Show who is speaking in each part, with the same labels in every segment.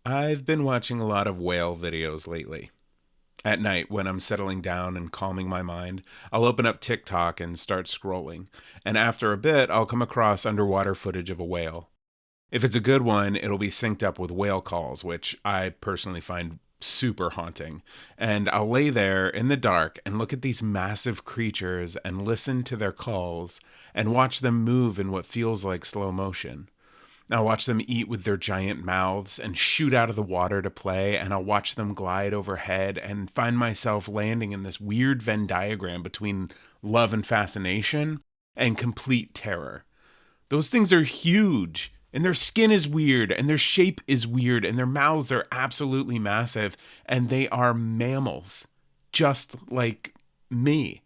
Speaker 1: I've been watching a lot of whale videos lately. At night, when I'm settling down and calming my mind, I'll open up TikTok and start scrolling. And after a bit, I'll come across underwater footage of a whale. If it's a good one, it'll be synced up with whale calls, which I personally find super haunting. And I'll lay there in the dark and look at these massive creatures and listen to their calls and watch them move in what feels like slow motion. I'll watch them eat with their giant mouths and shoot out of the water to play, and I'll watch them glide overhead and find myself landing in this weird Venn diagram between love and fascination and complete terror. Those things are huge, and their skin is weird, and their shape is weird, and their mouths are absolutely massive, and they are mammals, just like me.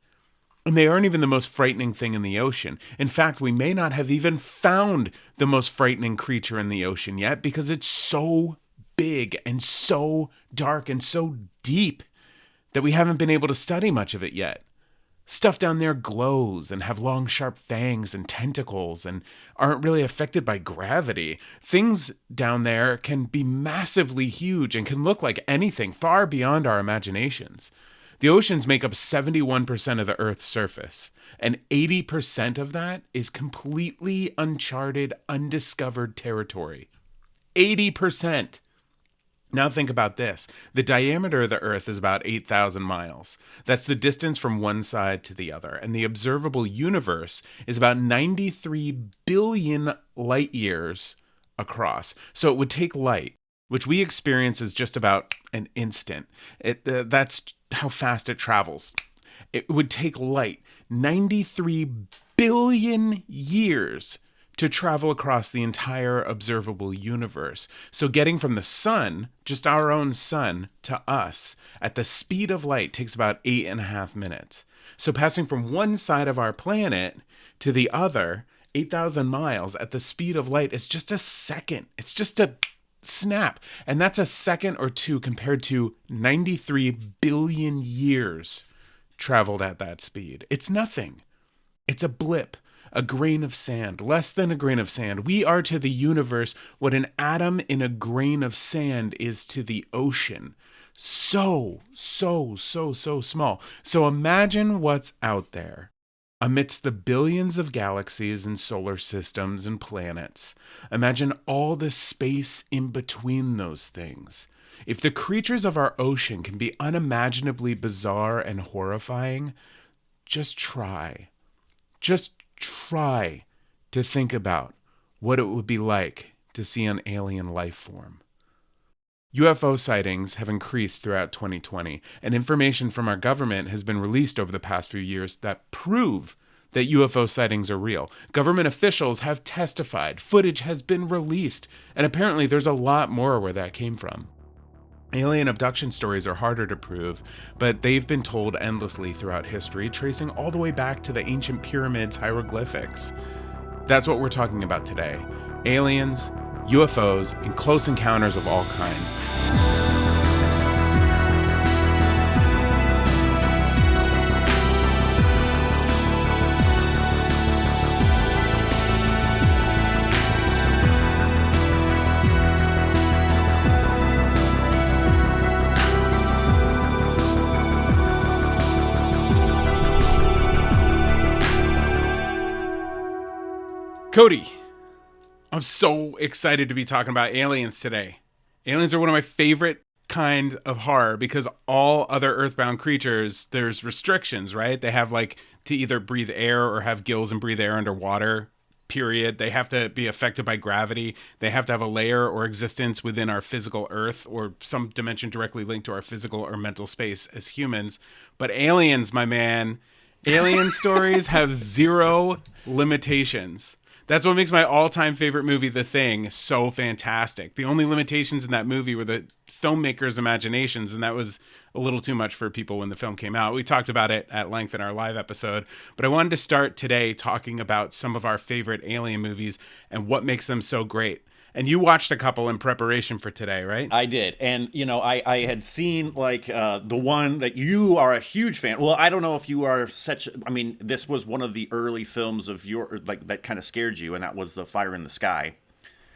Speaker 1: And they aren't even the most frightening thing in the ocean. In fact, we may not have even found the most frightening creature in the ocean yet because it's so big and so dark and so deep that we haven't been able to study much of it yet. Stuff down there glows and have long, sharp fangs and tentacles and aren't really affected by gravity. Things down there can be massively huge and can look like anything far beyond our imaginations. The oceans make up 71% of the Earth's surface, and 80% of that is completely uncharted, undiscovered territory. 80%. Now think about this. The diameter of the Earth is about 8,000 miles. That's the distance from one side to the other. And the observable universe is about 93 billion light years across. So it would take light, which we experience as just about an instant. That's how fast it travels. It would take light 93 billion years to travel across the entire observable universe. So getting from the sun, just our own sun, to us at the speed of light takes about 8.5 minutes. So passing from one side of our planet to the other, 8,000 miles at the speed of light is just a second. It's just a snap. And that's a second or two compared to 93 billion years traveled at that speed. It's nothing. It's a blip, a grain of sand, less than a grain of sand. We are to the universe what an atom in a grain of sand is to the ocean. So small. So imagine what's out there amidst the billions of galaxies and solar systems and planets. Imagine all the space in between those things. If the creatures of our ocean can be unimaginably bizarre and horrifying, just try. Just try to think about what it would be like to see an alien life form. UFO sightings have increased throughout 2020, and information from our government has been released over the past few years that prove that UFO sightings are real. Government officials have testified, footage has been released, and apparently there's a lot more where that came from. Alien abduction stories are harder to prove, but they've been told endlessly throughout history, tracing all the way back to the ancient pyramids' hieroglyphics. That's what we're talking about today. Aliens, UFOs, and close encounters of all kinds. Cody, I'm so excited to be talking about aliens today. Aliens are one of my favorite kind of horror because all other earthbound creatures, there's restrictions, right? They have like to either breathe air or have gills and breathe air underwater, period. They have to be affected by gravity. They have to have a layer or existence within our physical earth or some dimension directly linked to our physical or mental space as humans. But aliens, my man, alien stories have zero limitations. That's what makes my all-time favorite movie, The Thing, so fantastic. The only limitations in that movie were the filmmakers' imaginations, and that was a little too much for people when the film came out. We talked about it at length in our live episode, but I wanted to start today talking about some of our favorite alien movies and what makes them so great. And you watched a couple in preparation for today, right?
Speaker 2: I did. And, I had seen, the one that you are a huge fan. Well, I don't know if you are this was one of the early films of that kind of scared you, and that was The Fire in the Sky.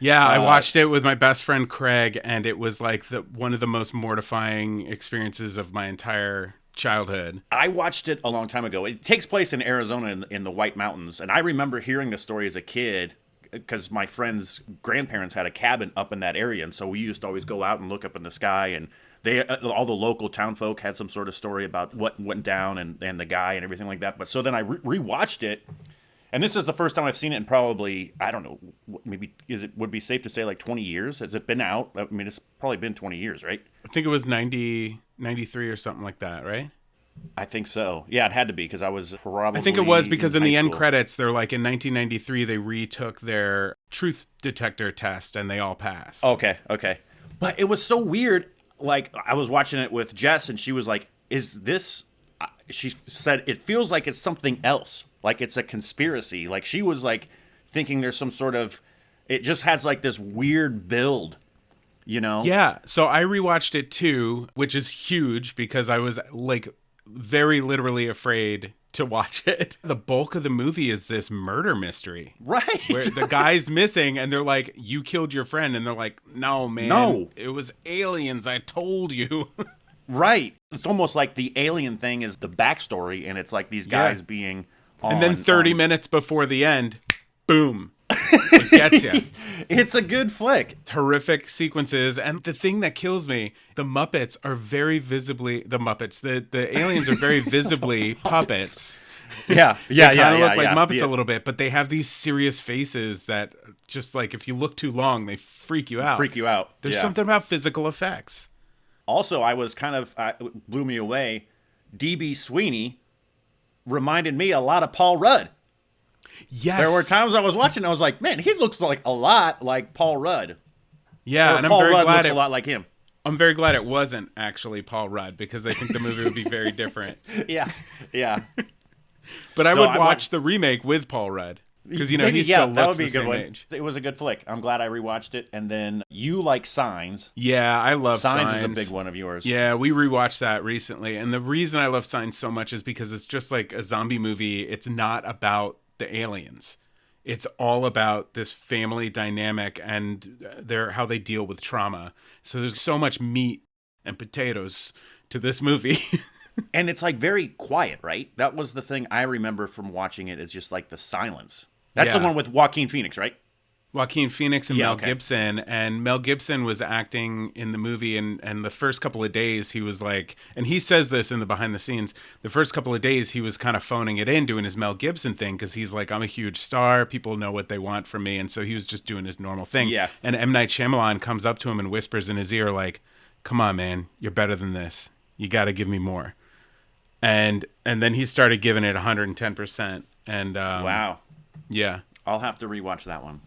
Speaker 1: Yeah, I watched it with my best friend Craig, and it was like one of the most mortifying experiences of my entire childhood.
Speaker 2: I watched it a long time ago. It takes place in Arizona in the White Mountains, and I remember hearing the story as a kid because my friend's grandparents had a cabin up in that area, and so we used to always go out and look up in the sky, and they all the local town folk had some sort of story about what went down and the guy and everything like that. But so then I rewatched it, and this is the first time I've seen it in probably, I don't know, maybe would be safe to say like 20 years? Has it been out? I mean, it's probably been 20 years, right?
Speaker 1: I think it was 90, 93 or something like that, right?
Speaker 2: I think so. Yeah, it had to be because I was probably.
Speaker 1: I think it was because in the end
Speaker 2: school.
Speaker 1: credits, they're like in 1993, they retook their truth detector test and they all passed.
Speaker 2: Okay. But it was so weird. Like, I was watching it with Jess and she was like, is this. She said, it feels like it's something else. Like it's a conspiracy. Like she was like thinking there's some sort of. It just has like this weird build. You know?
Speaker 1: Yeah. So I rewatched it too, which is huge because I was like very literally afraid to watch it. The bulk of the movie is this murder mystery.
Speaker 2: Right.
Speaker 1: Where the guy's missing and they're like, you killed your friend. And they're like, no, man.
Speaker 2: No.
Speaker 1: It was aliens. I told you.
Speaker 2: Right. It's almost like the alien thing is the backstory and it's like these guys being on.
Speaker 1: And then 30 minutes before the end, boom. It gets you.
Speaker 2: It's a good flick.
Speaker 1: Horrific sequences, and the thing that kills me, the Muppets are very visibly the aliens are very visibly puppets.
Speaker 2: Yeah.
Speaker 1: They kind of look like Muppets a little bit, but they have these serious faces that just like if you look too long, they freak you out. There's something about physical effects.
Speaker 2: Also, I was kind of blew me away. DB Sweeney reminded me a lot of Paul Rudd.
Speaker 1: Yes.
Speaker 2: There were times I was watching, I was like, man, he looks like a lot like Paul Rudd.
Speaker 1: Yeah, and
Speaker 2: Paul
Speaker 1: I'm very
Speaker 2: Rudd
Speaker 1: glad
Speaker 2: looks a lot like him.
Speaker 1: I'm very glad it wasn't actually Paul Rudd because I think the movie would be very different.
Speaker 2: Yeah.
Speaker 1: But I would watch the remake with Paul Rudd because he still looks the same age.
Speaker 2: It was a good flick. I'm glad I rewatched it. And then you like Signs.
Speaker 1: Yeah, I love Signs.
Speaker 2: Signs is a big one of yours.
Speaker 1: Yeah, we rewatched that recently, and the reason I love Signs so much is because it's just like a zombie movie. It's not about the aliens. It's all about this family dynamic and how they deal with trauma. So there's so much meat and potatoes to this movie.
Speaker 2: And it's like very quiet, right? That was the thing I remember from watching it is just like the silence. That's the one with Joaquin Phoenix, right?
Speaker 1: Joaquin Phoenix and Mel Gibson. And Mel Gibson was acting in the movie, and the first couple of days he was like, and he says this in the behind the scenes, the first couple of days he was kind of phoning it in, doing his Mel Gibson thing, because he's like, I'm a huge star, people know what they want from me, and so he was just doing his normal thing.
Speaker 2: Yeah.
Speaker 1: And M. Night Shyamalan comes up to him and whispers in his ear like, come on, man, you're better than this. You got to give me more. And then he started giving it 110%. And
Speaker 2: wow.
Speaker 1: Yeah.
Speaker 2: I'll have to rewatch that one.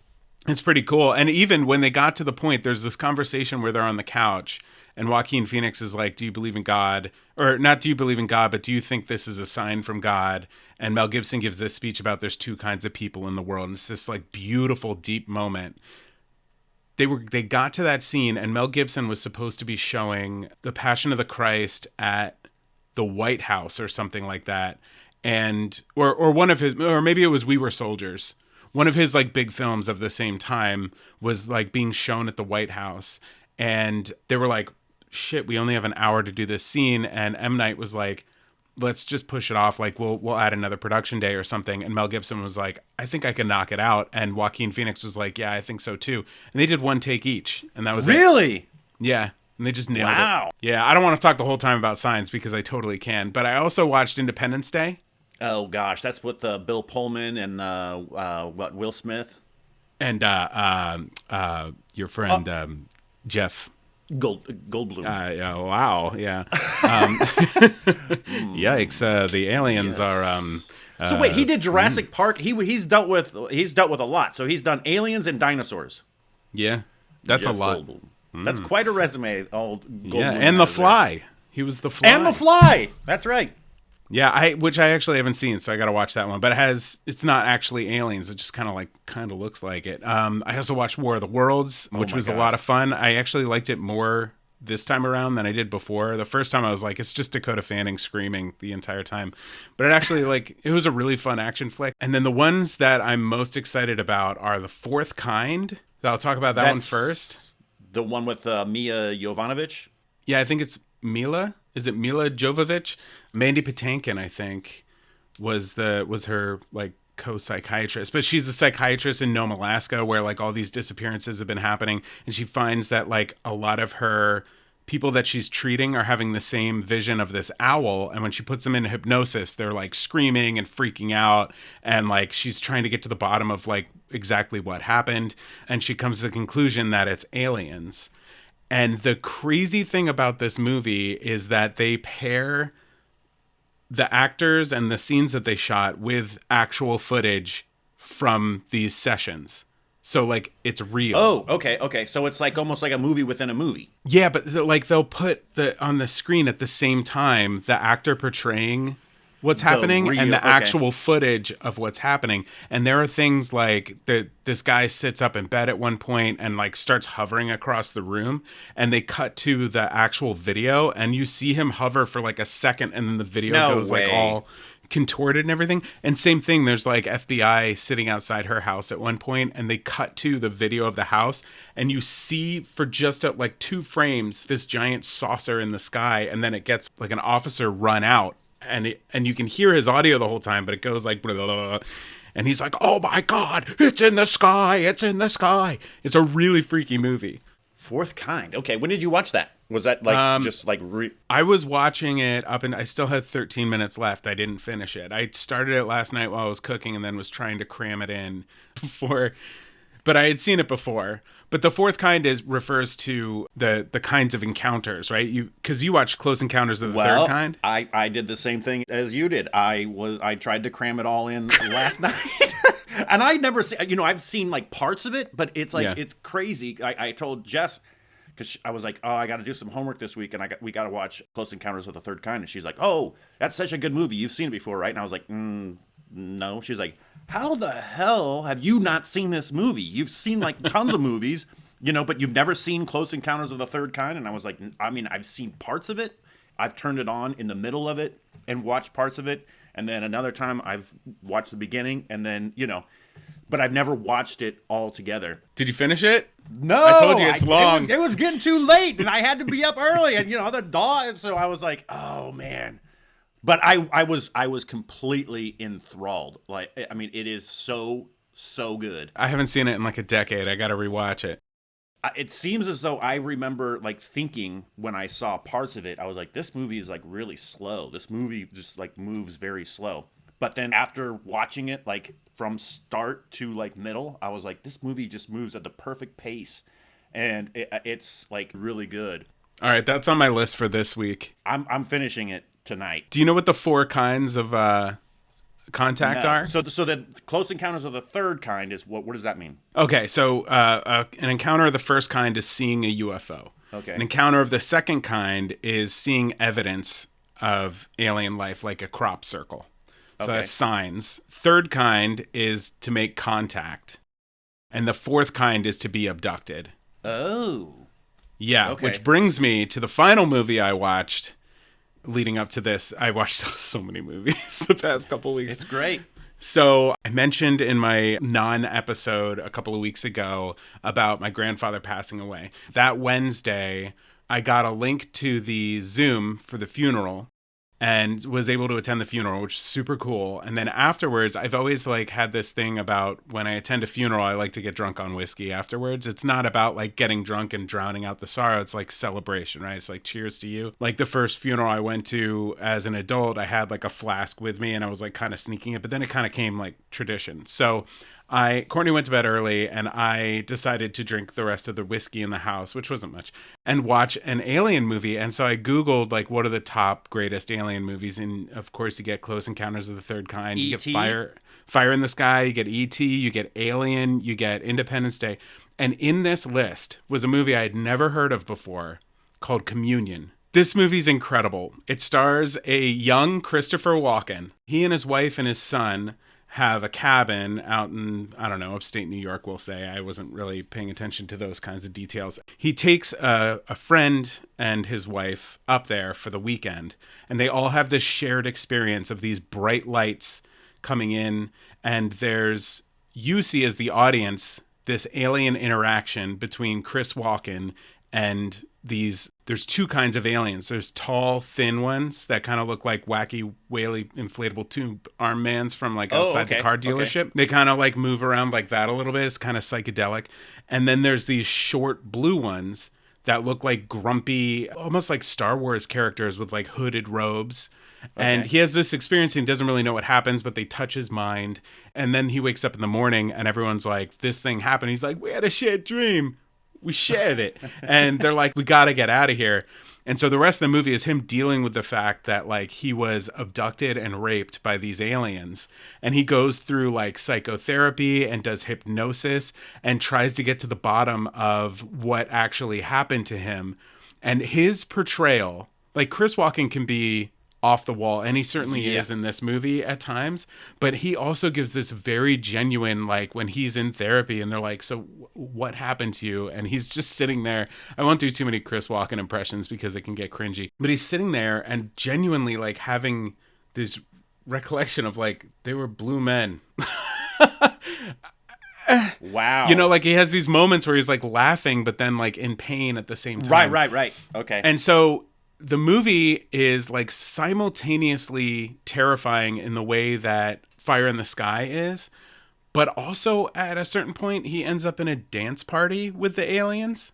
Speaker 1: It's pretty cool. And even when they got to the point, there's this conversation where they're on the couch and Joaquin Phoenix is like, do you believe in God? Or not do you believe in God, but do you think this is a sign from God? And Mel Gibson gives this speech about there's two kinds of people in the world. And it's this like beautiful, deep moment. They got to that scene and Mel Gibson was supposed to be showing The Passion of the Christ at the White House or something like that. And, or one of his, or maybe it was We Were Soldiers. One of his like big films of the same time was like being shown at the White House, and they were like, shit, we only have an hour to do this scene. And M. Night was like, let's just push it off. Like we'll add another production day or something. And Mel Gibson was like, I think I can knock it out. And Joaquin Phoenix was like, yeah, I think so too. And they did one take each, and that was
Speaker 2: really?
Speaker 1: Yeah. And they just nailed it. Yeah. I don't want to talk the whole time about Signs because I totally can, but I also watched Independence Day.
Speaker 2: Oh gosh, that's with Bill Pullman and Will Smith
Speaker 1: and your friend Jeff
Speaker 2: Goldblum.
Speaker 1: Wow, yeah. Yikes! The aliens are.
Speaker 2: So wait, he did Jurassic Park. He's dealt with a lot. So he's done aliens and dinosaurs.
Speaker 1: Yeah, that's
Speaker 2: Jeff
Speaker 1: a lot.
Speaker 2: That's quite a resume. Old Goldblum
Speaker 1: and The Fly. There. He was The Fly.
Speaker 2: And The Fly. That's right.
Speaker 1: Yeah, which I actually haven't seen, so I got to watch that one. But it's not actually aliens; it just kind of looks like it. I also watched War of the Worlds, which was a lot of fun. I actually liked it more this time around than I did before. The first time I was like, it's just Dakota Fanning screaming the entire time, but it actually it was a really fun action flick. And then the ones that I'm most excited about are The Fourth Kind. I'll talk about that one first.
Speaker 2: That's the one with Mia Jovanovic.
Speaker 1: Yeah, I think it's Mila. Is it Mila Jovovich? Mandy Patinkin, I think, was her like co-psychiatrist. But she's a psychiatrist in Nome, Alaska, where like all these disappearances have been happening, and she finds that like a lot of her people that she's treating are having the same vision of this owl, and when she puts them in hypnosis, they're like screaming and freaking out, and like she's trying to get to the bottom of like exactly what happened, and she comes to the conclusion that it's aliens. And the crazy thing about this movie is that they pair the actors and the scenes that they shot with actual footage from these sessions. So like it's real.
Speaker 2: Oh, okay. So it's like almost like a movie within a movie.
Speaker 1: Yeah, but like they'll put on the screen at the same time the actor portraying what's happening and the actual footage of what's happening. And there are things like this guy sits up in bed at one point and like starts hovering across the room, and they cut to the actual video and you see him hover for like a second, and then the video goes like all contorted and everything. And same thing, there's like FBI sitting outside her house at one point, and they cut to the video of the house, and you see for just like 2 frames this giant saucer in the sky, and then it gets like an officer run out, and you can hear his audio the whole time, but it goes like blah, blah, blah, and he's like, oh my god, it's in the sky, it's in the sky. It's a really freaky movie.
Speaker 2: Fourth Kind. Okay, when did you watch that? Was that like just like
Speaker 1: I was watching it up, and I still had 13 minutes left. I didn't finish it. I started it last night while I was cooking, and then was trying to cram it in before, but I had seen it before. But the Fourth Kind refers to the kinds of encounters, right? Because you watched Close Encounters of the Third Kind.
Speaker 2: I did the same thing as you did. I tried to cram it all in last night, and I'd never seen. I've seen like parts of it, but it's like it's crazy. I told Jess, because I was like, oh, I got to do some homework this week, and we got to watch Close Encounters of the Third Kind, and she's like, oh, that's such a good movie. You've seen it before, right? And I was like, no. She's like, how the hell have you not seen this movie? You've seen like tons of movies, but you've never seen Close Encounters of the Third Kind. And I was like, I mean, I've seen parts of it. I've turned it on in the middle of it and watched parts of it. And then another time I've watched the beginning, and then, but I've never watched it all together.
Speaker 1: Did you finish it?
Speaker 2: No.
Speaker 1: I told you it's long.
Speaker 2: It was getting too late, and I had to be up early, and, the dog. So I was like, oh, man. But I was completely enthralled. Like, I mean, it is so good.
Speaker 1: I haven't seen it in like a decade. I got to rewatch it.
Speaker 2: It seems as though I remember like thinking when I saw parts of it, I was like, this movie is like really slow. This movie just like moves very slow. But then after watching it, like from start to like middle, I was like, this movie just moves at the perfect pace. And it's like really good.
Speaker 1: All right, that's on my list for this week.
Speaker 2: I'm finishing it tonight.
Speaker 1: Do you know what the 4 kinds of contact are?
Speaker 2: So the Close Encounters of the Third Kind is what does that mean?
Speaker 1: Okay, so an encounter of the first kind is seeing a UFO.
Speaker 2: Okay.
Speaker 1: An encounter of the second kind is seeing evidence of alien life, like a crop circle. So that's signs. Third kind is to make contact. And the fourth kind is to be abducted.
Speaker 2: Oh.
Speaker 1: Yeah, which brings me to the final movie I watched leading up to this. I watched so many movies the past couple weeks.
Speaker 2: It's great.
Speaker 1: So I mentioned in my non-episode a couple of weeks ago about my grandfather passing away. That Wednesday, I got a link to the Zoom for the funeral and was able to attend the funeral, which is super cool. And then afterwards, I've always like had this thing about when I attend a funeral, I like to get drunk on whiskey afterwards. It's not about like getting drunk and drowning out the sorrow. It's like celebration, right? It's like cheers to you. Like the first funeral I went to as an adult, I had like a flask with me and I was like kind of sneaking it, but then it kind of came like tradition. So Courtney went to bed early and I decided to drink the rest of the whiskey in the house, which wasn't much, and watch an alien movie. And so I Googled like, what are the top greatest alien movies? And of course you get Close Encounters of the Third Kind, you get Fire in the Sky, you get E.T., you get Alien, you get Independence Day. And in this list was a movie I had never heard of before called Communion. This movie's incredible. It stars a young Christopher Walken. He and his wife and his son have a cabin out in, I don't know, upstate New York, we'll say. I wasn't really paying attention to those kinds of details. He takes a friend and his wife up there for the weekend, and they all have this shared experience of these bright lights coming in, and you see as the audience this alien interaction between Chris Walken and there's two kinds of aliens. There's tall, thin ones that kind of look like wacky, whaley, inflatable tube arm mans from like outside the car dealership. They kind of like move around like that a little bit. It's kind of psychedelic. And then there's these short blue ones that look like grumpy, almost like Star Wars characters with like hooded robes. And he has this experience and he doesn't really know what happens, but they touch his mind. And then he wakes up in the morning and everyone's like, this thing happened. He's like, we had a shared dream. We shared it. And they're like, we got to get out of here. And so the rest of the movie is him dealing with the fact that like he was abducted and raped by these aliens. And he goes through like psychotherapy and does hypnosis and tries to get to the bottom of what actually happened to him. And his portrayal, like Chris Walken can be off the wall, and he certainly is in this movie at times, but he also gives this very genuine, like when he's in therapy and they're like, so what happened to you? And he's just sitting there. I won't do too many Chris Walken impressions because it can get cringy, but he's sitting there and genuinely like having this recollection of like, they were blue men.
Speaker 2: Wow.
Speaker 1: You know, like he has these moments where he's like laughing, but then like in pain at the same time.
Speaker 2: Right. Okay.
Speaker 1: And so the movie is like simultaneously terrifying in the way that Fire in the Sky is, but also at a certain point he ends up in a dance party with the aliens.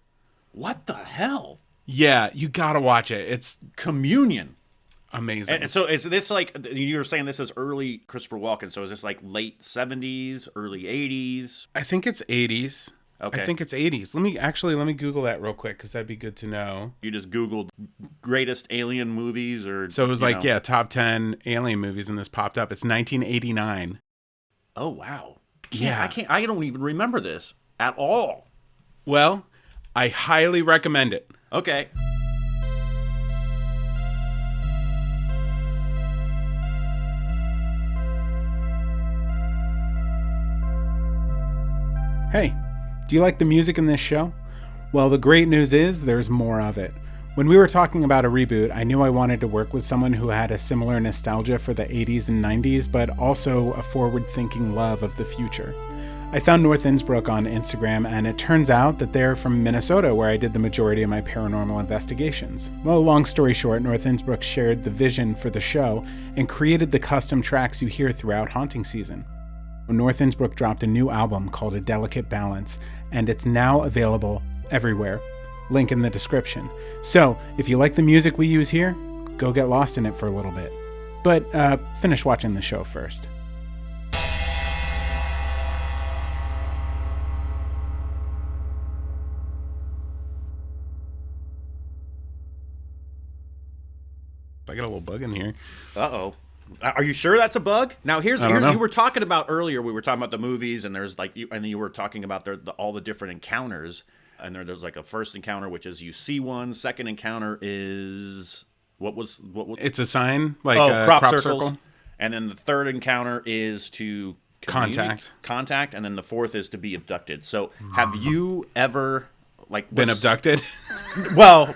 Speaker 2: What the hell?
Speaker 1: Yeah, you gotta watch it. It's
Speaker 2: communion.
Speaker 1: Amazing.
Speaker 2: And so is this like, you were saying this is early Christopher Walken, so is this like late 70s, early 80s?
Speaker 1: I think it's 80s.
Speaker 2: Okay.
Speaker 1: I think it's 80s. Let me Google that real quick because that'd be good to know.
Speaker 2: You just Googled greatest alien movies or...
Speaker 1: So it was like, top 10 alien movies and this popped up. It's 1989.
Speaker 2: Oh, wow. I don't even remember this at all.
Speaker 1: Well, I highly recommend it.
Speaker 2: Okay.
Speaker 1: Hey, do you like the music in this show? Well, the great news is there's more of it. When we were talking about a reboot, I knew I wanted to work with someone who had a similar nostalgia for the 80s and 90s, but also a forward-thinking love of the future. I found North Innsbruck on Instagram, and it turns out that they're from Minnesota, where I did the majority of my paranormal investigations. Well, long story short, North Innsbruck shared the vision for the show and created the custom tracks you hear throughout haunting season. North Innsbruck dropped a new album called A Delicate Balance, and it's now available everywhere. Link in the description. So, if you like the music we use here, go get lost in it for a little bit. But finish watching the show first. I got a little bug in here.
Speaker 2: Uh-oh. Are you sure that's a bug? Now here's you were talking about earlier. We were talking about the movies, and there's like and you were talking about all the different encounters, and there's like a first encounter, which is you see one. Second encounter is what was
Speaker 1: it's a sign like
Speaker 2: crop circles, circle. And then the third encounter is to contact, and then the fourth is to be abducted. So have you ever
Speaker 1: been abducted?
Speaker 2: Well.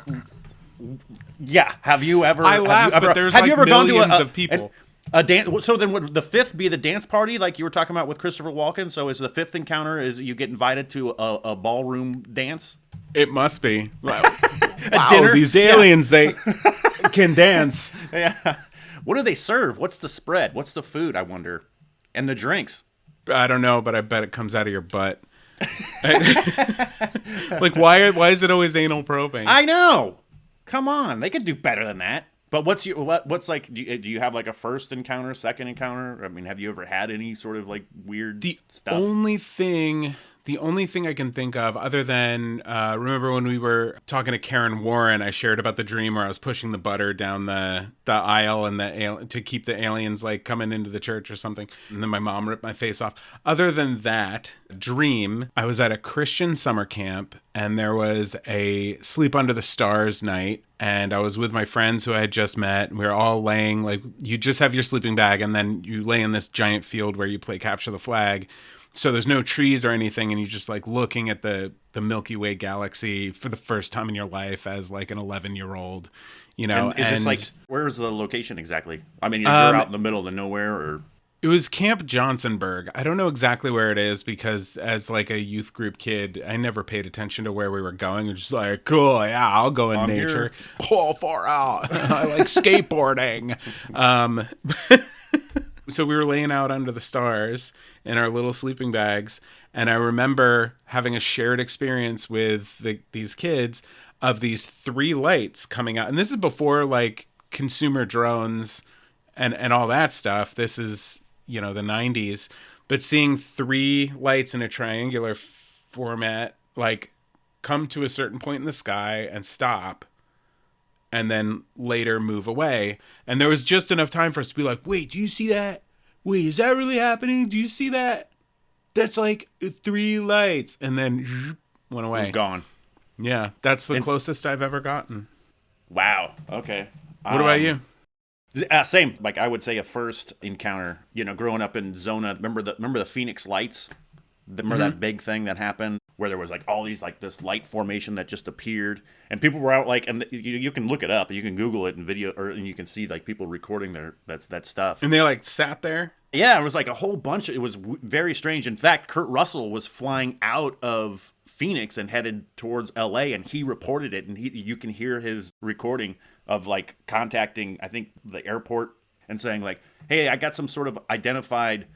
Speaker 2: Yeah. Have you ever?
Speaker 1: I laugh, but there's like millions of people.
Speaker 2: A dance. So then, would the fifth be the dance party, like you were talking about with Christopher Walken? So is the fifth encounter is you get invited to a ballroom dance?
Speaker 1: It must be. Wow,
Speaker 2: dinner?
Speaker 1: These aliens, they can dance.
Speaker 2: Yeah. What do they serve? What's the spread? What's the food? I wonder. And the drinks.
Speaker 1: I don't know, but I bet it comes out of your butt. Like why is it always anal probing?
Speaker 2: I know. Come on, they could do better than that. But what's like? Do you have like a first encounter, second encounter? I mean, have you ever had any sort of like weird stuff? The only thing I can think of, other than remember when we were talking to Karen Warren, I shared about the dream where I was pushing the butter down the aisle and to keep the aliens like coming into the church or something, and then my mom ripped my face off. Other than that dream, I was at a Christian summer camp, and there was a sleep under the stars night, and I was with my friends who I had just met. We were all laying, like, you just have your sleeping bag, and then you lay in this giant field where you play capture the flag. So there's no trees or anything, and you're just like looking at the Milky Way galaxy for the first time in your life as like an 11-year-old, you know. And is this like, where's the location exactly? I mean, you're out in the middle of nowhere, or
Speaker 1: It was Camp Johnsonburg. I don't know exactly where it is because as like a youth group kid, I never paid attention to where we were going. It was just like, cool, yeah, I'll go in
Speaker 2: I'm
Speaker 1: nature.
Speaker 2: here.
Speaker 1: Pull far out. I like skateboarding. So we were laying out under the stars in our little sleeping bags. And I remember having a shared experience with these kids of these 3 lights coming out. And this is before like consumer drones and all that stuff. This is, the 90s, but seeing 3 lights in a triangular format, like come to a certain point in the sky and stop and then later move away. And there was just enough time for us to be like, wait, do you see that? Wait, is that really happening? Do you see that? That's like 3 lights. And then went away.
Speaker 2: It's gone.
Speaker 1: Yeah, that's the closest I've ever gotten.
Speaker 2: Wow. Okay.
Speaker 1: What about you?
Speaker 2: Same. Like I would say a first encounter, growing up in Zona. Remember the Phoenix lights? Remember that big thing that happened where there was like all these like this light formation that just appeared and people were out like, and you can look it up, you can Google it and video, and you can see like people recording that stuff.
Speaker 1: And they like sat there.
Speaker 2: Yeah, it was like a whole bunch. It was very strange. In fact, Kurt Russell was flying out of Phoenix and headed towards L.A. and he reported it, and you can hear his recording of like contacting, I think, the airport and saying like, "Hey, I got some sort of unidentified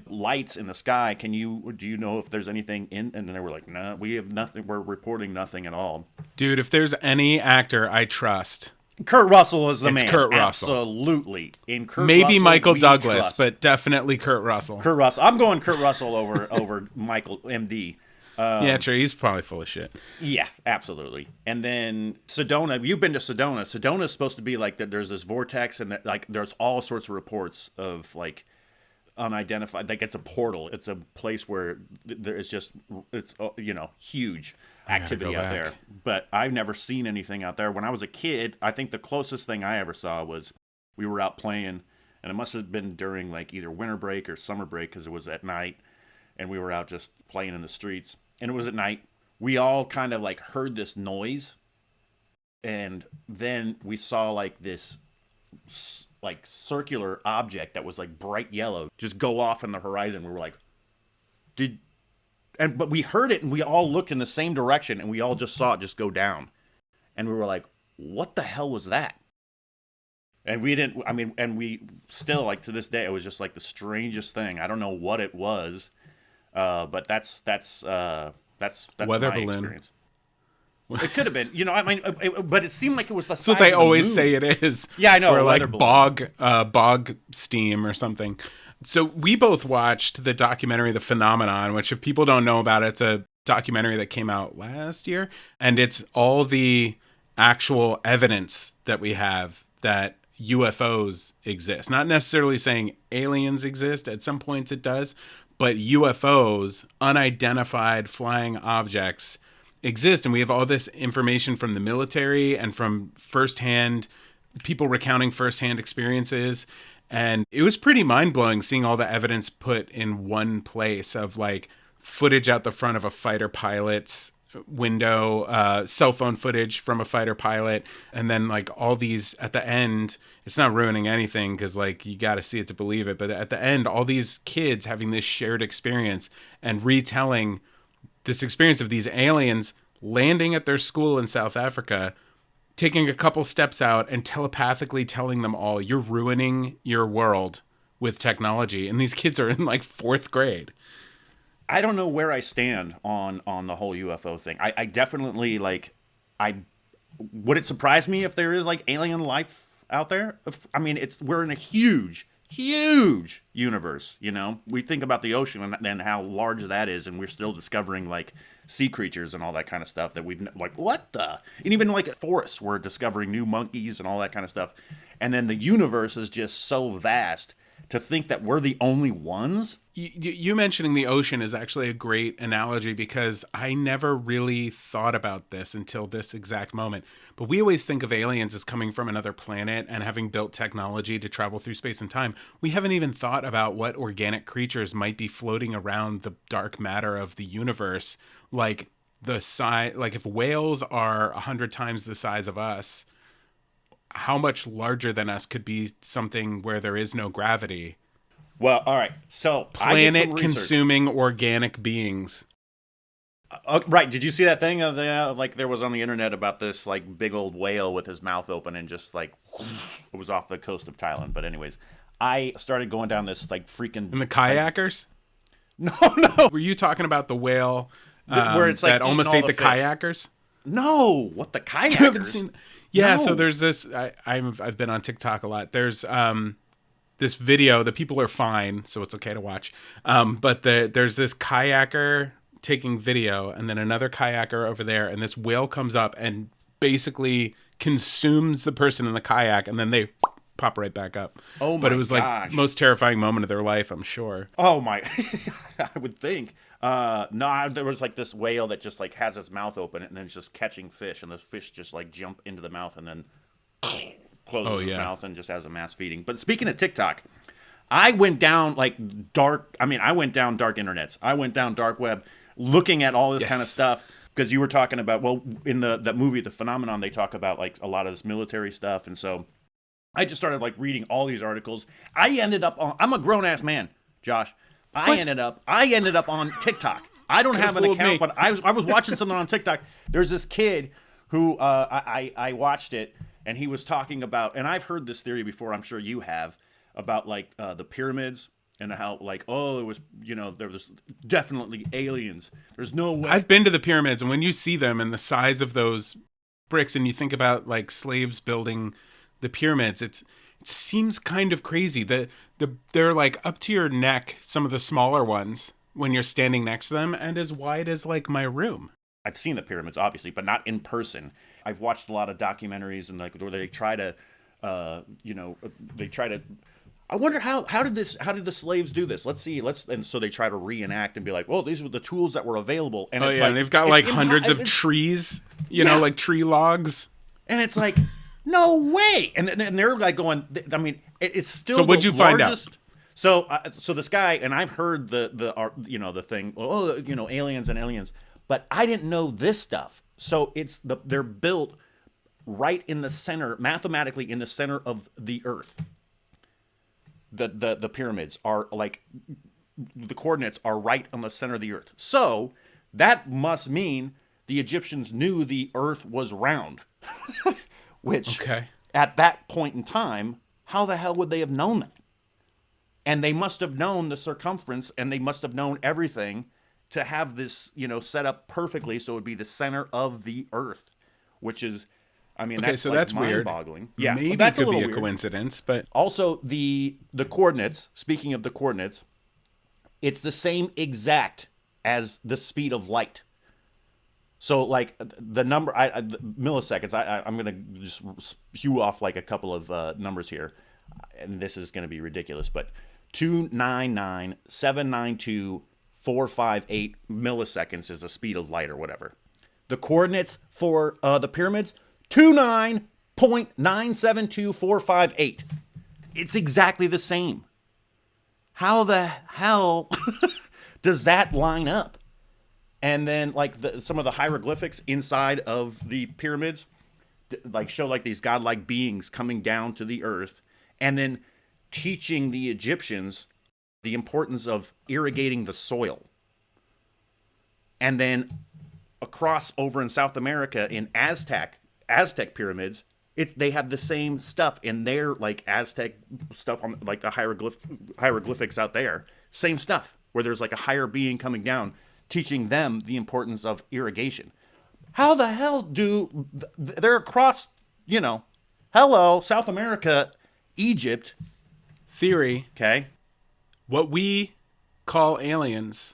Speaker 2: lights in the sky. Do you know if there's anything in?" And then they were like, "No, we have nothing. We're reporting nothing at all."
Speaker 1: Dude, if there's any actor I trust,
Speaker 2: Kurt Russell is the man.
Speaker 1: Kurt Russell.
Speaker 2: Absolutely. In Kurt
Speaker 1: maybe
Speaker 2: Russell,
Speaker 1: Michael
Speaker 2: we
Speaker 1: Douglas,
Speaker 2: trust.
Speaker 1: but definitely Kurt Russell.
Speaker 2: Kurt Russell. I'm going Kurt Russell over Michael MD.
Speaker 1: Yeah, true. He's probably full of shit.
Speaker 2: Yeah, absolutely. And then Sedona. You've been to Sedona. Sedona is supposed to be like that. There's this vortex, and that, like there's all sorts of reports of like unidentified. Like it's a portal. It's a place where it's huge activity out there. But I've never seen anything out there. When I was a kid, I think the closest thing I ever saw was we were out playing, and it must have been during like either winter break or summer break because it was at night, and we were out just playing in the streets. And it was at night. We all kind of like heard this noise, and then we saw like this like circular object that was like bright yellow just go off in the horizon. We were like, but we heard it, and we all looked in the same direction, and we all just saw it just go down, and we were like, what the hell was that? And we didn't. I mean, and we still like to this day, it was just like the strangest thing. I don't know what it was. But that's
Speaker 1: weather
Speaker 2: my
Speaker 1: balloon.
Speaker 2: experience. It could have been, but it seemed like it was the
Speaker 1: That's
Speaker 2: size
Speaker 1: what they
Speaker 2: of the
Speaker 1: always
Speaker 2: moon.
Speaker 1: say it is.
Speaker 2: Yeah, I know.
Speaker 1: Or like
Speaker 2: weather balloon.
Speaker 1: bog steam or something. So we both watched the documentary The Phenomenon, which if people don't know about it, it's a documentary that came out last year, and it's all the actual evidence that we have that UFOs exist. Not necessarily saying aliens exist. At some points it does. But UFOs, unidentified flying objects, exist. And we have all this information from the military and from people recounting firsthand experiences. And it was pretty mind-blowing seeing all the evidence put in one place of like footage out the front of a fighter pilot's window, cell phone footage from a fighter pilot, and then like all these at the end. It's not ruining anything because like you got to see it to believe it, but at the end all these kids having this shared experience and retelling this experience of these aliens landing at their school in South Africa, taking a couple steps out and telepathically telling them all, you're ruining your world with technology. And these kids are in like 4th grade.
Speaker 2: I don't know where I stand on the whole UFO thing. I definitely would it surprise me if there is like alien life out there? We're in a huge universe, We think about the ocean and how large that is, and we're still discovering like sea creatures and all that kind of stuff that we've like, what the? And even like forests, we're discovering new monkeys and all that kind of stuff. And then the universe is just so vast. To think that we're the only ones?
Speaker 1: You mentioning the ocean is actually a great analogy because I never really thought about this until this exact moment. But we always think of aliens as coming from another planet and having built technology to travel through space and time. We haven't even thought about what organic creatures might be floating around the dark matter of the universe. Like if whales are 100 times the size of us, how much larger than us could be something where there is no gravity?
Speaker 2: Well, all right. So I did some
Speaker 1: Planet
Speaker 2: research.
Speaker 1: consuming organic beings.
Speaker 2: Right. Did you see that thing of the like there was on the internet about this like big old whale with his mouth open and just like it was off the coast of Thailand. But anyways, I started going down this like freaking
Speaker 1: And the kayakers?
Speaker 2: no, no.
Speaker 1: Were you talking about the whale
Speaker 2: Where it's like
Speaker 1: that almost
Speaker 2: eating
Speaker 1: ate
Speaker 2: all
Speaker 1: the
Speaker 2: the fish.
Speaker 1: kayakers?
Speaker 2: No, what the kayakers?
Speaker 1: You haven't seen? Yeah,
Speaker 2: No.
Speaker 1: so there's this. I've been on TikTok a lot. There's this video. The people are fine, so it's okay to watch. But there's this kayaker taking video, and then another kayaker over there, and this whale comes up and basically consumes the person in the kayak, and then they pop right back up.
Speaker 2: Oh my
Speaker 1: But it was
Speaker 2: gosh.
Speaker 1: like most terrifying moment of their life, I'm sure.
Speaker 2: Oh my! I would think. No, there was like this whale that just like has its mouth open and then it's just catching fish, and the fish just like jump into the mouth and then closes his mouth and just has a mass feeding. But speaking of TikTok, I went down like dark. I mean, I went down dark internets. I went down dark web, looking at all this kind of stuff because you were talking about. Well, in that movie, The Phenomenon, they talk about like a lot of this military stuff, and so I just started like reading all these articles. I ended up on. I'm a grown ass man, Josh. I ended up on TikTok. I don't have an account, but I was watching something on TikTok. There's this kid who I watched it, and he was talking about, and I've heard this theory before. I'm sure you have about like the pyramids and how like it was there was definitely aliens. There's no way.
Speaker 1: I've been to the pyramids, and when you see them and the size of those bricks, and you think about like slaves building the pyramids, it seems kind of crazy. They're like up to your neck, some of the smaller ones, when you're standing next to them, and as wide as like my room.
Speaker 2: I've seen the pyramids, obviously, but not in person. I've watched a lot of documentaries and like where they try to, I wonder how did the slaves do this? And so they try to reenact and be like, well, these were the tools that were available. And it's like,
Speaker 1: and they've got like hundreds of trees, like tree logs.
Speaker 2: And it's like, no way. And they're like going, I mean, it's still
Speaker 1: so what'd you find out?
Speaker 2: So this guy, and I've heard the thing, aliens and aliens, but I didn't know this stuff. So they're built right in the center, mathematically in the center of the Earth. The pyramids are like, the coordinates are right on the center of the Earth. So that must mean the Egyptians knew the Earth was round. Which, at that point in time, how the hell would they have known that? And they must have known the circumference, and they must have known everything to have this, set up perfectly so it would be the center of the Earth, which is, I mean, that's mind-boggling.
Speaker 1: Yeah, maybe
Speaker 2: that's
Speaker 1: it could be a
Speaker 2: weird.
Speaker 1: coincidence, but
Speaker 2: also the coordinates. Speaking of the coordinates, it's the same exact as the speed of light. So, like, the number, milliseconds, I'm going to just hew off, like, a couple of numbers here. And this is going to be ridiculous, but 299,792,458 milliseconds is the speed of light or whatever. The coordinates for the pyramids, 29.972458. It's exactly the same. How the hell does that line up? And then, like, some of the hieroglyphics inside of the pyramids, like, show, like, these godlike beings coming down to the earth and then teaching the Egyptians the importance of irrigating the soil. And then across over in South America in Aztec pyramids, they have the same stuff in their, like, Aztec stuff on, like, the hieroglyphics out there. Same stuff, where there's, like, a higher being coming down, teaching them the importance of irrigation. How the hell they're across, hello, South America, Egypt.
Speaker 1: Theory.
Speaker 2: Okay.
Speaker 1: What we call aliens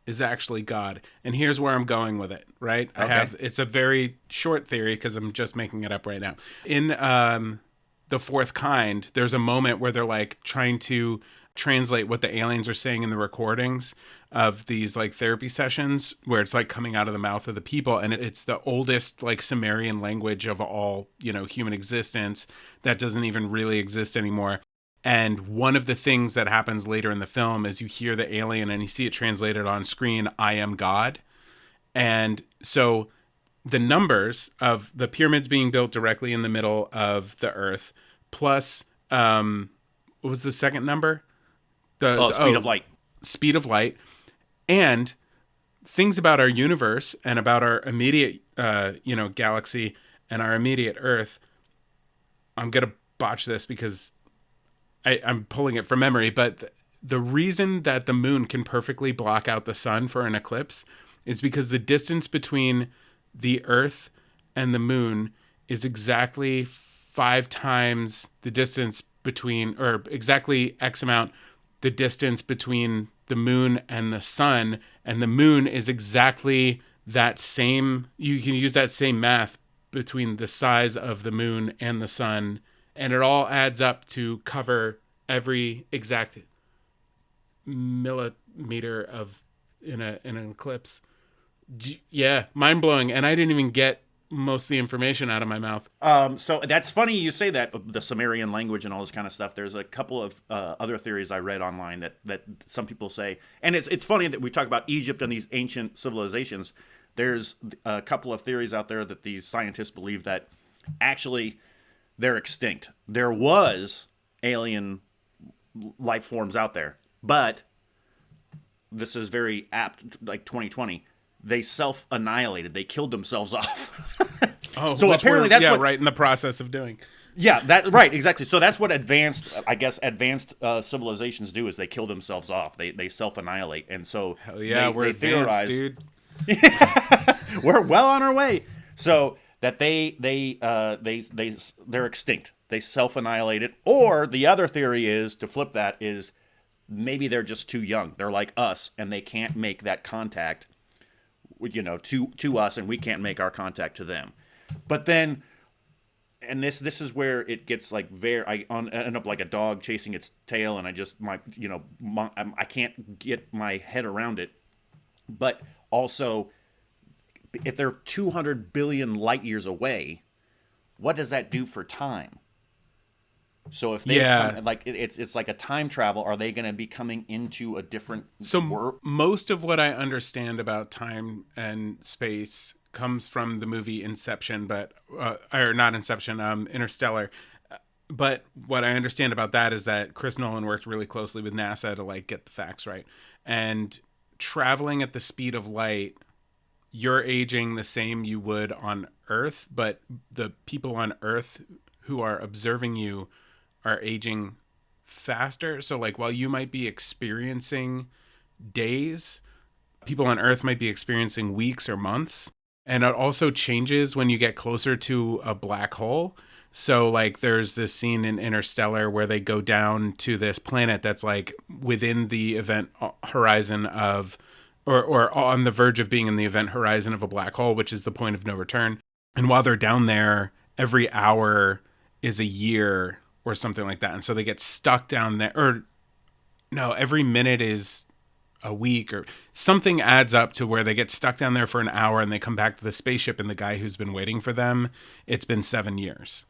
Speaker 1: is actually God. And here's where I'm going with it, right?
Speaker 2: Okay.
Speaker 1: It's a very short theory because I'm just making it up right now. In The Fourth Kind, there's a moment where they're like trying to translate what the aliens are saying in the recordings of these like therapy sessions where it's like coming out of the mouth of the people, and it's the oldest like Sumerian language of all human existence that doesn't even really exist anymore. And one of the things that happens later in the film is you hear the alien and you see it translated on screen, I am God. And so the numbers of the pyramids being built directly in the middle of the Earth, plus what was the second number?
Speaker 2: Speed of light.
Speaker 1: Speed of light, and things about our universe and about our immediate galaxy and our immediate Earth. I'm gonna botch this because I'm pulling it from memory, but the reason that the moon can perfectly block out the sun for an eclipse is because the distance between the Earth and the moon is exactly 5 times the distance between, or exactly X amount, the distance between the moon and the sun. And the moon is exactly that same, you can use that same math between the size of the moon and the sun. And it all adds up to cover every exact millimeter of in an eclipse. Yeah, mind blowing. And I didn't even get most of the information out of my mouth.
Speaker 2: So that's funny you say that, the Sumerian language and all this kind of stuff. There's a couple of other theories I read online that some people say, and it's funny that we talk about Egypt and these ancient civilizations. There's a couple of theories out there that these scientists believe that actually they're extinct. There was alien life forms out there, but this is very apt, like 2020. They self-annihilated. They killed themselves off.
Speaker 1: So apparently that's what right in the process of doing.
Speaker 2: Yeah, that right, exactly. So that's what advanced civilizations do, is they kill themselves off. They self-annihilate, and so
Speaker 1: hell yeah, we're advanced, dude.
Speaker 2: We're well on our way. So that they're extinct. They self-annihilated. Or the other theory is, to flip that, is maybe they're just too young. They're like us, and they can't make that contact, to us, and we can't make our contact to them. But then, and this is where it gets like I end up like a dog chasing its tail, and I just I can't get my head around it. But also, if they're 200 billion light years away, what does that do for time? So if they come, like it's like a time travel, are they going to be coming into a different world?
Speaker 1: Most of what I understand about time and space comes from the movie Inception, or not Inception, Interstellar. But what I understand about that is that Chris Nolan worked really closely with NASA to like get the facts right. And traveling at the speed of light, you're aging the same you would on Earth, but the people on Earth who are observing you are aging faster. So like while you might be experiencing days, people on Earth might be experiencing weeks or months. And it also changes when you get closer to a black hole. So like there's this scene in Interstellar where they go down to this planet that's like within the event horizon of, or on the verge of being in the event horizon of a black hole, which is the point of no return. And while they're down there, every hour is a year or something like that. And so they get stuck down there, or no, every minute is a week, or something adds up to where they get stuck down there for an hour and they come back to the spaceship, and the guy who's been waiting for them, it's been 7 years.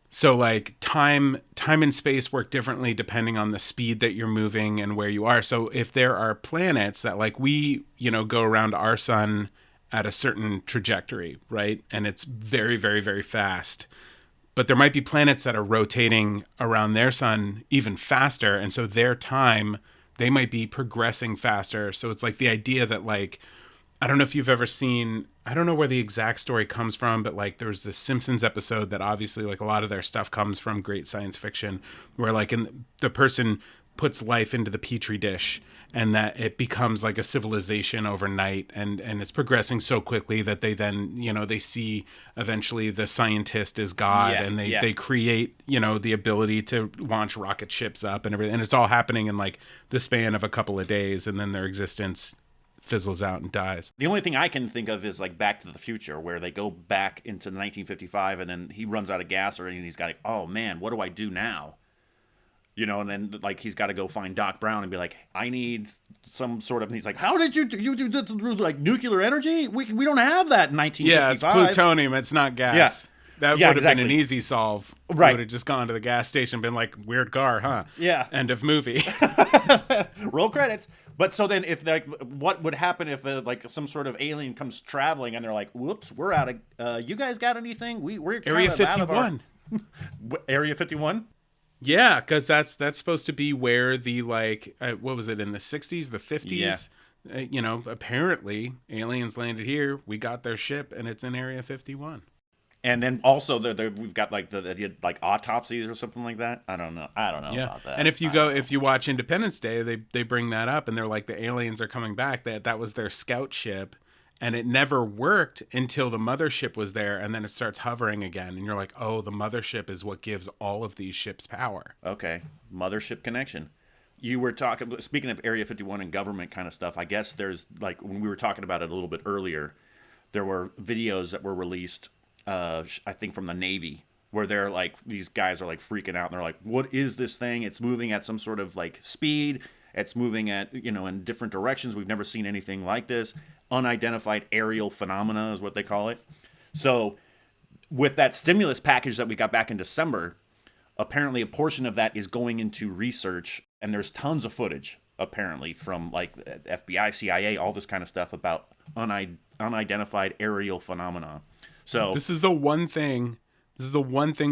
Speaker 1: So like time and space work differently depending on the speed that you're moving and where you are. So if there are planets that like we, go around our sun at a certain trajectory, right? And it's very, very, very fast. But there might be planets that are rotating around their sun even faster. And so their time, they might be progressing faster. So it's like the idea that like, I don't know if you've ever seen, I don't know where the exact story comes from, but like there's this Simpsons episode that obviously like a lot of their stuff comes from great science fiction, where like the person puts life into the petri dish and that it becomes like a civilization overnight, and it's progressing so quickly that they then, they see eventually the scientist is God, and they create, the ability to launch rocket ships up and everything. And it's all happening in like the span of a couple of days, and then their existence fizzles out and dies.
Speaker 2: The only thing I can think of is like Back to the Future, where they go back into 1955 and then he runs out of gas, and he's got like, oh man, what do I do now? And then like he's got to go find Doc Brown and be like, I need some sort of. And he's like, how did you do this through like nuclear energy? We don't have that in 1955.
Speaker 1: Yeah, it's plutonium. It's not gas.
Speaker 2: Yeah.
Speaker 1: That would have been an easy solve.
Speaker 2: Right.
Speaker 1: Would have just gone to the gas station and been like, weird car, huh?
Speaker 2: Yeah.
Speaker 1: End of movie.
Speaker 2: Roll credits. But so then, if like, what would happen if like some sort of alien comes traveling and they're like, "Whoops, we're out of. You guys got anything? We're
Speaker 1: Area
Speaker 2: kind of out of our
Speaker 1: 51.
Speaker 2: Area 51."
Speaker 1: Yeah, because that's supposed to be where the like what was it in the 60s, the 50s? You know, apparently aliens landed here. We got their ship, and it's in Area 51.
Speaker 2: And then also we've got like the like autopsies or something like that. I don't know about that.
Speaker 1: And if you watch Independence Day, they bring that up, and they're like the aliens are coming back. That was their scout ship, and it never worked until the mothership was there, and then it starts hovering again, and you're like, oh, the mothership is what gives all of these ships power.
Speaker 2: Okay, mothership connection. You were talking, speaking of Area 51 and government kind of stuff. I guess there's like when we were talking about it a little bit earlier, there were videos that were released. I think from the Navy, where they're like, these guys are like freaking out and they're like, what is this thing? It's moving at some sort of like speed. It's moving at, in different directions. We've never seen anything like this. Unidentified aerial phenomena is what they call it. So with that stimulus package that we got back in December, apparently a portion of that is going into research, and there's tons of footage apparently from like FBI, CIA, all this kind of stuff about unidentified aerial phenomena. So
Speaker 1: this is the one thing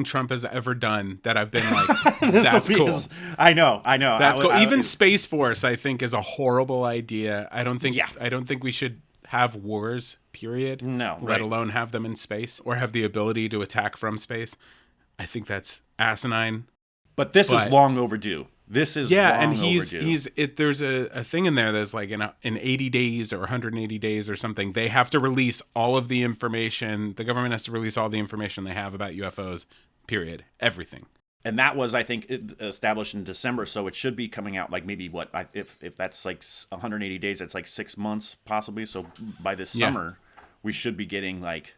Speaker 1: Trump has ever done that I've been like, that's cool.
Speaker 2: I know.
Speaker 1: That's cool. Even Space Force, I think, is a horrible idea. I don't think we should have wars, period.
Speaker 2: No.
Speaker 1: Let alone have them in space or have the ability to attack from space. I think that's asinine.
Speaker 2: But this is long overdue. This is overdue.
Speaker 1: There's a thing in there that's like in 80 days or 180 days or something, they have to release all of the information. The government has to release all the information they have about UFOs, period. Everything.
Speaker 2: And that was, I think, established in December, so it should be coming out like maybe if that's like 180 days, it's like 6 months possibly. So by this summer, we should be getting like,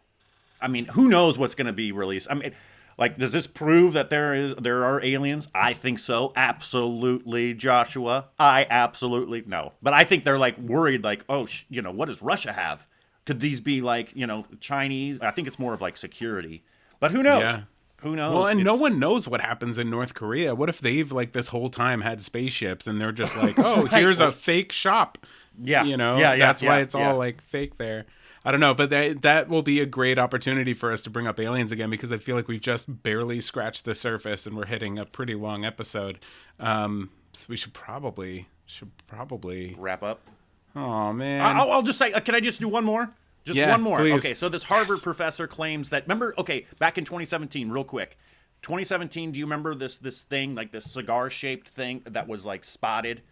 Speaker 2: I mean, who knows what's going to be released? I mean, like, does this prove that there are aliens? I think so. Absolutely, Joshua. I absolutely no. But I think they're like worried, like, oh, what does Russia have? Could these be like, Chinese? I think it's more of like security. But who knows?
Speaker 1: Yeah.
Speaker 2: Who knows?
Speaker 1: Well, and no one knows what happens in North Korea. What if they've like this whole time had spaceships and they're just like, oh, here's a fake shop.
Speaker 2: Yeah.
Speaker 1: That's why it's all like fake there. I don't know, but that will be a great opportunity for us to bring up aliens again, because I feel like we've just barely scratched the surface and we're hitting a pretty long episode. So we should probably
Speaker 2: wrap up.
Speaker 1: Oh man,
Speaker 2: I'll just say, can I just do one more? One more.
Speaker 1: Please.
Speaker 2: Okay, so this Harvard professor claims that, back in 2017, real quick. 2017, do you remember this thing, like this cigar-shaped thing that was like spotted?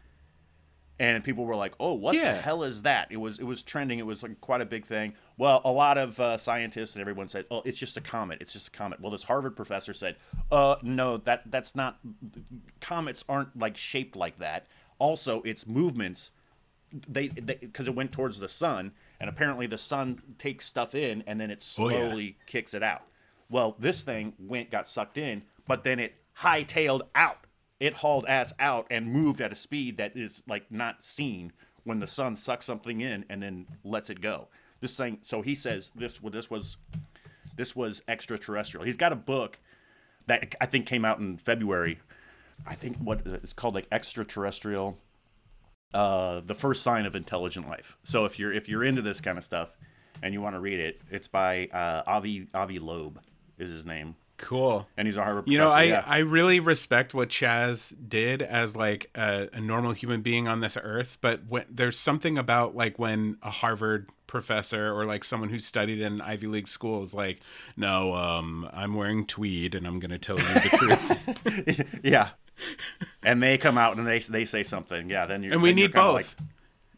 Speaker 2: And people were like, "Oh, what the hell is that?" It was trending. It was like quite a big thing. Well, a lot of scientists and everyone said, "Oh, it's just a comet. It's just a comet." Well, this Harvard professor said, no, that's not. Comets aren't like shaped like that. Also, its movements, they because it went towards the sun, and apparently the sun takes stuff in and then it slowly kicks it out. Well, this thing got sucked in, but then it hightailed out. It hauled ass out and moved at a speed that is like not seen when the sun sucks something in and then lets it go. This thing. So he says this was extraterrestrial. He's got a book that I think came out in February. I think it's called like Extraterrestrial, the First Sign of Intelligent Life. So if you're into this kind of stuff and you want to read it, it's by Avi Loeb is his name.
Speaker 1: Cool.
Speaker 2: And he's a Harvard professor.
Speaker 1: I really respect what Chaz did as like a normal human being on this earth, but there's something about like when a Harvard professor or like someone who studied in Ivy League school is like, no, I'm wearing tweed and I'm going to tell you the truth.
Speaker 2: Yeah. And they come out and they say something. Yeah. Then
Speaker 1: we need both.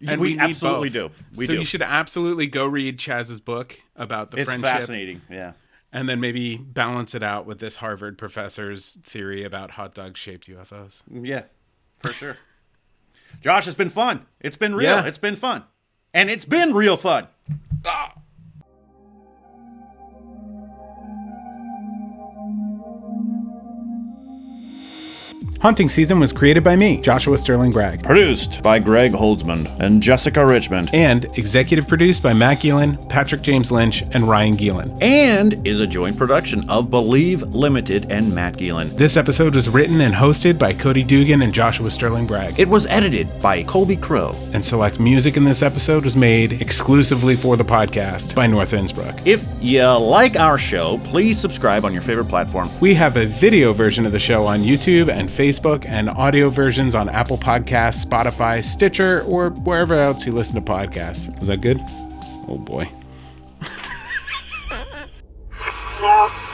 Speaker 2: And we absolutely do.
Speaker 1: You should absolutely go read Chaz's book about the friendship.
Speaker 2: It's fascinating. Yeah.
Speaker 1: And then maybe balance it out with this Harvard professor's theory about hot dog-shaped UFOs.
Speaker 2: Yeah, for sure. Josh, it's been fun. It's been real. Yeah. It's been fun. And it's been real fun. Ah.
Speaker 1: Haunting Season was created by me, Joshua Sterling Bragg.
Speaker 2: Produced by Greg Holdsman and Jessica Richmond.
Speaker 1: And executive produced by Matt Geelan, Patrick James Lynch, and Ryan Geelan.
Speaker 2: And is a joint production of Believe Limited and Matt Geelan.
Speaker 1: This episode was written and hosted by Cody Dugan and Joshua Sterling Bragg.
Speaker 2: It was edited by Colby Crow.
Speaker 1: And select music in this episode was made exclusively for the podcast by North Innsbruck.
Speaker 2: If you like our show, please subscribe on your favorite platform.
Speaker 1: We have a video version of the show on YouTube and Facebook, and audio versions on Apple Podcasts, Spotify, Stitcher, or wherever else you listen to podcasts. Was that good? Oh boy.
Speaker 3: No.